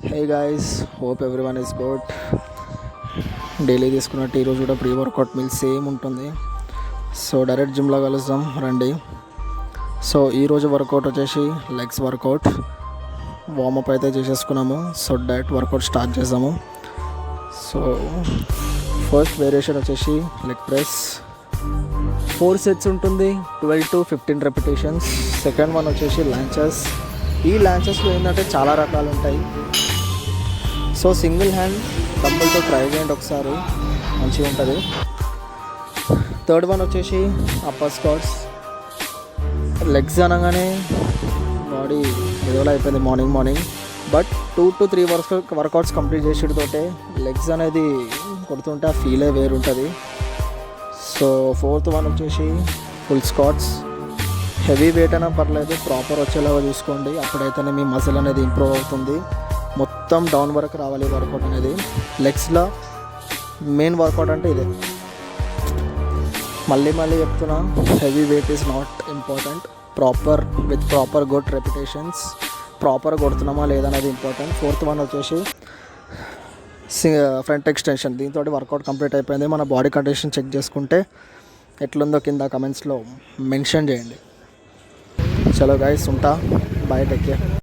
Hey guys, hope everyone is good. Daily తీసుకున్నట్టు ఈరోజు కూడా ప్రీ వర్కౌట్ మీల్ సేమ్ ఉంటుంది. సో డైరెక్ట్ జిమ్లో కలుద్దాం రండి. సో ఈరోజు వర్కౌట్ వచ్చేసి లెగ్స్ వర్కౌట్. వార్మప్ అయితే చేసేసుకున్నాము. సో డైరెక్ట్ వర్కౌట్ స్టార్ట్ చేద్దాము. సో ఫస్ట్ వేరియేషన్ వచ్చేసి లెగ్ ప్రెస్ 4 సెట్స్ ఉంటుంది, 12 to 15 రెపిటేషన్స్. సెకండ్ వన్ వచ్చేసి లాంచెస్. ఈ లాంచెస్లో ఏంటంటే చాలా రకాలు ఉంటాయి. సో సింగిల్ హ్యాండ్ డంబుల్తో ట్రై చేయండి ఒకసారి, మంచిగా ఉంటుంది. థర్డ్ వన్ వచ్చేసి అప్పర్ స్క్వాట్స్. లెగ్స్ అనగానే బాడీ ఏదోలా అయిపోయింది morning. But 2 to 3 workouts complete చేసేటతోటే లెగ్స్ అనేది కొడుతుంటే ఆ ఫీలే వేరుంటుంది. సో ఫోర్త్ వన్ వచ్చేసి ఫుల్ స్క్వాట్స్. హెవీ వెయిట్ అయినా పర్లేదు, ప్రాపర్ వచ్చేలాగా చూసుకోండి. అప్పుడైతేనే మీ మజిల్ అనేది ఇంప్రూవ్ అవుతుంది. మొత్తం డౌన్ వరకు రావాలి వర్కౌట్ అనేది. లెగ్స్లో మెయిన్ వర్కౌట్ అంటే ఇదే. మళ్ళీ చెప్తున్నా, heavy weight is not important. Proper good repetitions, proper కొడుతున్నామా లేదనేది ఇంపార్టెంట్. ఫోర్త్ వన్ వచ్చేసి ఫ్రంట్ ఎక్స్టెన్షన్. దీంతో వర్కౌట్ కంప్లీట్ అయిపోయింది. మన బాడీ కండిషన్ చెక్ చేసుకుంటే ఎట్లుందో కింద కమెంట్స్లో మెన్షన్ చేయండి. చలో గైస్, ఉంటా. Bye, take care.